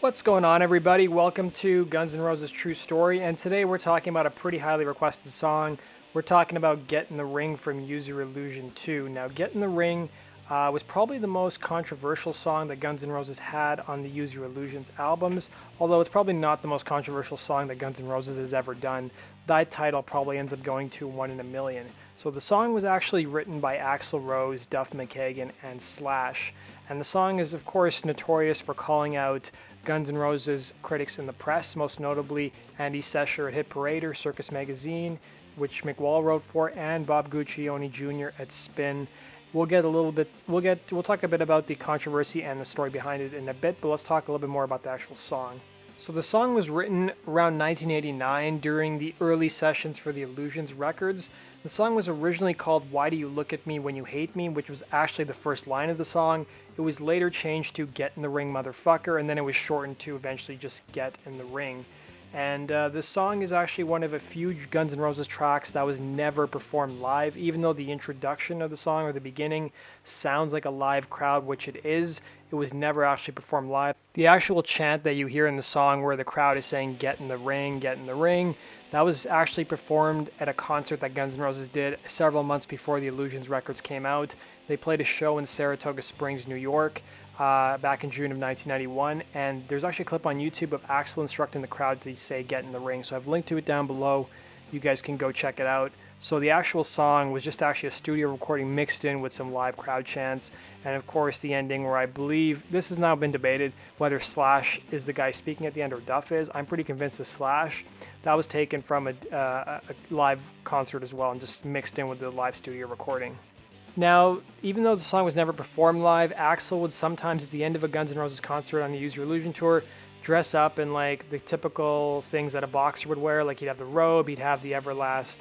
What's going on, everybody? Welcome to Guns N' Roses True Story, and today we're talking about a pretty highly requested song. We're talking about Get in the Ring from Use Your Illusion 2. Now, Get in the Ring was probably the most controversial song that Guns N' Roses had on the Use Your Illusions albums, although it's probably not the most controversial song that Guns N' Roses has ever done. That title probably ends up going to 1 in a Million. So the song was actually written by Axl Rose, Duff McKagan, and Slash. And the song is, of course, notorious for calling out Guns N' Roses critics in the press, most notably Andy Sesher at Hit Parader, Circus Magazine, which McWall wrote for, and Bob Guccione Jr. at Spin. We'll talk a bit about the controversy and the story behind it in a bit, but let's talk a little bit more about the actual song. So the song was written around 1989 during the early sessions for the Illusions records. The song was originally called Why Do You Look at Me When You Hate Me, which was actually the first line of the song. It was later changed to Get in the Ring, Motherfucker, and then it was shortened to eventually just Get in the Ring. And this song is actually one of a few Guns N' Roses tracks that was never performed live, even though the introduction of the song or the beginning sounds like a live crowd, which it is. It was never actually performed live. The actual chant that you hear in the song where the crowd is saying, get in the ring, that was actually performed at a concert that Guns N' Roses did several months before the Illusions records came out. They played a show in Saratoga Springs, New York, back in June of 1991, and there's actually a clip on YouTube of Axl instructing the crowd to say get in the ring. So I've linked to it down below. You guys can go check it out. So the actual song was just actually a studio recording mixed in with some live crowd chants, and of course the ending where I believe, this has now been debated, whether Slash is the guy speaking at the end or Duff is. I'm pretty convinced it's Slash. That was taken from a live concert as well and just mixed in with the live studio recording. Now, even though the song was never performed live, Axl would sometimes at the end of a Guns N' Roses concert on the Use Your Illusion tour dress up in like the typical things that a boxer would wear. Like he'd have the robe, he'd have the Everlast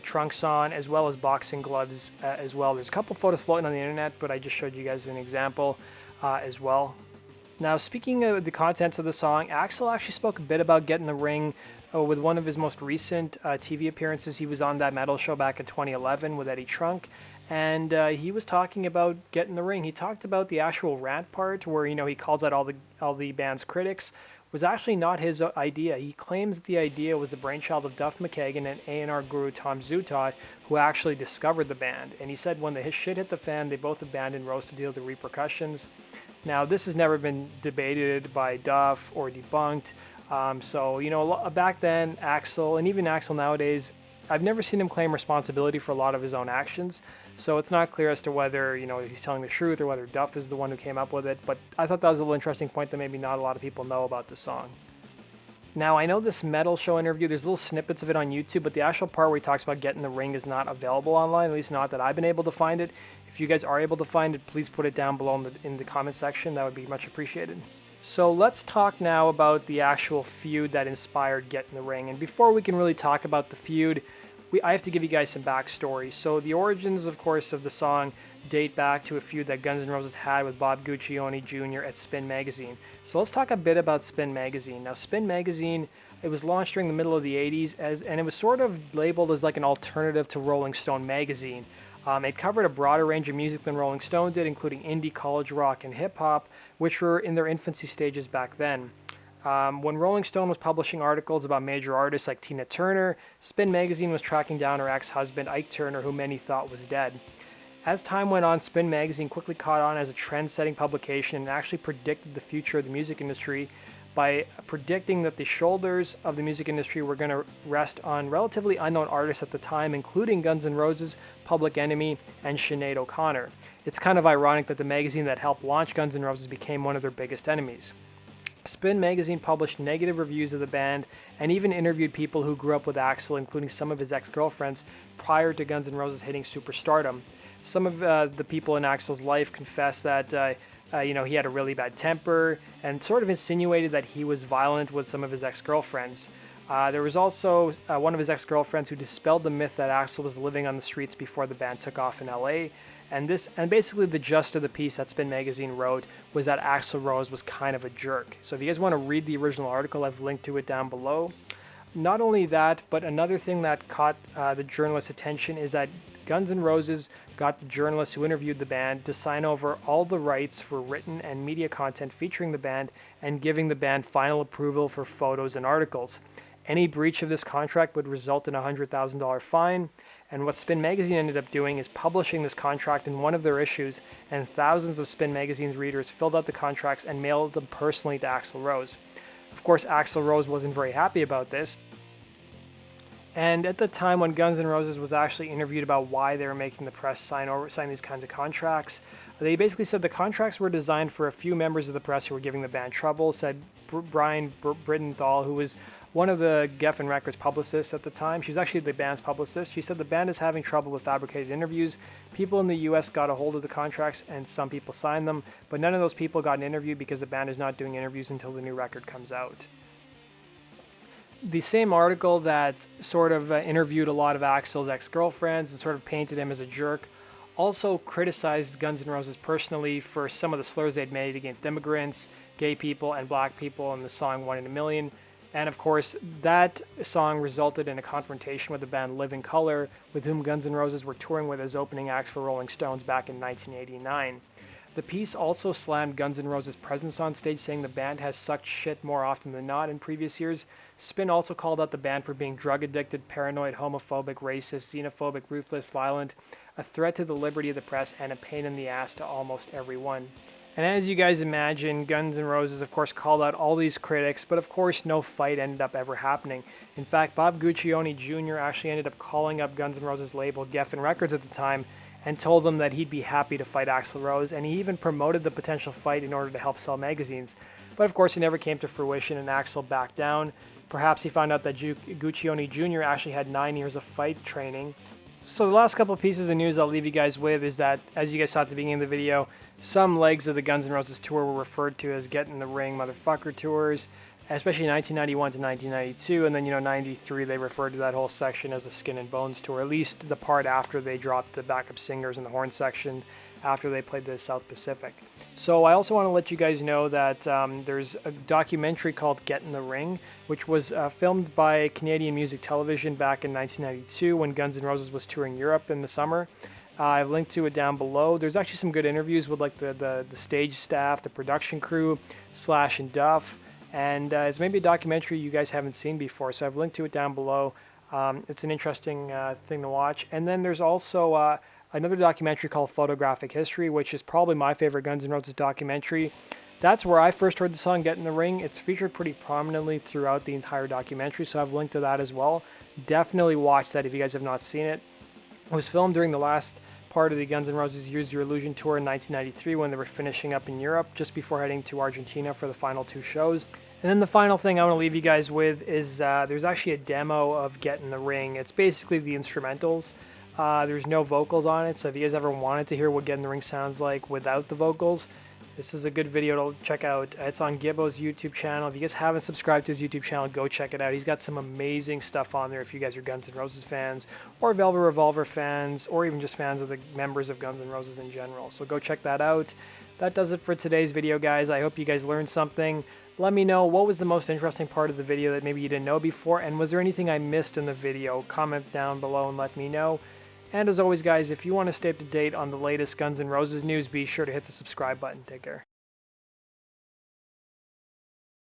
trunks on, as well as boxing gloves as well. There's a couple photos floating on the internet, but I just showed you guys an example as well. Now, speaking of the contents of the song, Axl actually spoke a bit about Get in the Ring with one of his most recent TV appearances. He was on That Metal Show back in 2011 with Eddie Trunk, and he was talking about Get in the Ring. He talked about the actual rant part where, he calls out all the band's critics, was actually not his idea. He claims that the idea was the brainchild of Duff McKagan and A&R guru Tom Zutaut, who actually discovered the band. And he said when the shit hit the fan, they both abandoned Rose to deal with the repercussions. Now, this has never been debated by Duff or debunked. Back then, Axl, and even Axl nowadays, I've never seen him claim responsibility for a lot of his own actions. So it's not clear as to whether, he's telling the truth or whether Duff is the one who came up with it. But I thought that was a little interesting point that maybe not a lot of people know about the song. Now, I know this Metal Show interview, there's little snippets of it on YouTube, but the actual part where he talks about Get in the Ring is not available online, at least not that I've been able to find it. If you guys are able to find it, please put it down below in the comment section. That would be much appreciated. So let's talk now about the actual feud that inspired Get in the Ring. And before we can really talk about the feud, I have to give you guys some backstory. So the origins, of course, of the song date back to a feud that Guns N' Roses had with Bob Guccione Jr. at Spin Magazine. So let's talk a bit about Spin Magazine. Now, Spin Magazine, it was launched during the middle of the 80s, and it was sort of labeled as like an alternative to Rolling Stone magazine. It covered a broader range of music than Rolling Stone did, including indie, college rock, and hip-hop, which were in their infancy stages back then. When Rolling Stone was publishing articles about major artists like Tina Turner, Spin Magazine was tracking down her ex-husband Ike Turner, who many thought was dead. As time went on, Spin Magazine quickly caught on as a trend-setting publication and actually predicted the future of the music industry by predicting that the shoulders of the music industry were going to rest on relatively unknown artists at the time, including Guns N' Roses, Public Enemy, and Sinead O'Connor. It's kind of ironic that the magazine that helped launch Guns N' Roses became one of their biggest enemies. Spin Magazine published negative reviews of the band and even interviewed people who grew up with Axl, including some of his ex-girlfriends, prior to Guns N' Roses hitting superstardom. Some of the people in Axl's life confessed that he had a really bad temper and sort of insinuated that he was violent with some of his ex-girlfriends. There was also one of his ex-girlfriends who dispelled the myth that Axl was living on the streets before the band took off in LA. And basically the gist of the piece that Spin Magazine wrote was that Axl Rose was kind of a jerk. So if you guys want to read the original article, I've linked to it down below. Not only that, but another thing that caught the journalist's attention is that Guns N' Roses got the journalists who interviewed the band to sign over all the rights for written and media content featuring the band and giving the band final approval for photos and articles. Any breach of this contract would result in a $100,000 fine, and what Spin Magazine ended up doing is publishing this contract in one of their issues, and thousands of Spin Magazine's readers filled out the contracts and mailed them personally to Axl Rose. Of course, Axl Rose wasn't very happy about this, and at the time when Guns N' Roses was actually interviewed about why they were making the press sign these kinds of contracts, they basically said the contracts were designed for a few members of the press who were giving the band trouble, said Brian Brittenthal, who was one of the Geffen Records publicists at the time. She was actually the band's publicist. She said the band is having trouble with fabricated interviews. People in the US got a hold of the contracts and some people signed them, but none of those people got an interview because the band is not doing interviews until the new record comes out. The same article that sort of interviewed a lot of Axl's ex-girlfriends and sort of painted him as a jerk also criticized Guns N' Roses personally for some of the slurs they'd made against immigrants, gay people, and black people in the song One in a Million. And of course, that song resulted in a confrontation with the band Living Colour, with whom Guns N' Roses were touring with as opening acts for Rolling Stones back in 1989. The piece also slammed Guns N' Roses' presence on stage, saying the band has sucked shit more often than not in previous years. Spin also called out the band for being drug-addicted, paranoid, homophobic, racist, xenophobic, ruthless, violent, a threat to the liberty of the press, and a pain in the ass to almost everyone. And as you guys imagine, Guns N' Roses, of course, called out all these critics, but of course, no fight ended up ever happening. In fact, Bob Guccione Jr. actually ended up calling up Guns N' Roses label Geffen Records at the time and told them that he'd be happy to fight Axl Rose, and he even promoted the potential fight in order to help sell magazines. But of course, it never came to fruition, and Axl backed down. Perhaps he found out that Guccione Jr. actually had 9 years of fight training. So the last couple of pieces of news I'll leave you guys with is that, as you guys saw at the beginning of the video, some legs of the Guns N' Roses tour were referred to as Get in the Ring Motherfucker tours, especially 1991 to 1992, and then, 93, they referred to that whole section as the Skin and Bones tour, at least the part after they dropped the backup singers in the horn section after they played the South Pacific. So I also want to let you guys know that there's a documentary called Get in the Ring, which was filmed by Canadian Music Television back in 1992 when Guns N' Roses was touring Europe in the summer. I've linked to it down below. There's actually some good interviews with like the stage staff, the production crew, Slash and Duff, and it's maybe a documentary you guys haven't seen before, so I've linked to it down below. It's an interesting thing to watch. And then there's also another documentary called Photographic History, which is probably my favorite Guns N' Roses documentary. That's where I first heard the song Get in the Ring. It's featured pretty prominently throughout the entire documentary, so I've linked to that as well. Definitely watch that if you guys have not seen it. It was filmed during the last part of the Guns N' Roses Use Your Illusion tour in 1993 when they were finishing up in Europe, just before heading to Argentina for the final 2 shows. And then the final thing I want to leave you guys with is there's actually a demo of Get in the Ring. It's basically the instrumentals. There's no vocals on it, so if you guys ever wanted to hear what Get in the Ring sounds like without the vocals, this is a good video to check out. It's on Gibbo's YouTube channel. If you guys haven't subscribed to his YouTube channel, go check it out. He's got some amazing stuff on there if you guys are Guns N' Roses fans, or Velvet Revolver fans, or even just fans of the members of Guns N' Roses in general. So go check that out. That does it for today's video, guys. I hope you guys learned something. Let me know what was the most interesting part of the video that maybe you didn't know before, and was there anything I missed in the video? Comment down below and let me know. And as always, guys, if you want to stay up to date on the latest Guns N' Roses news, be sure to hit the subscribe button. Take care.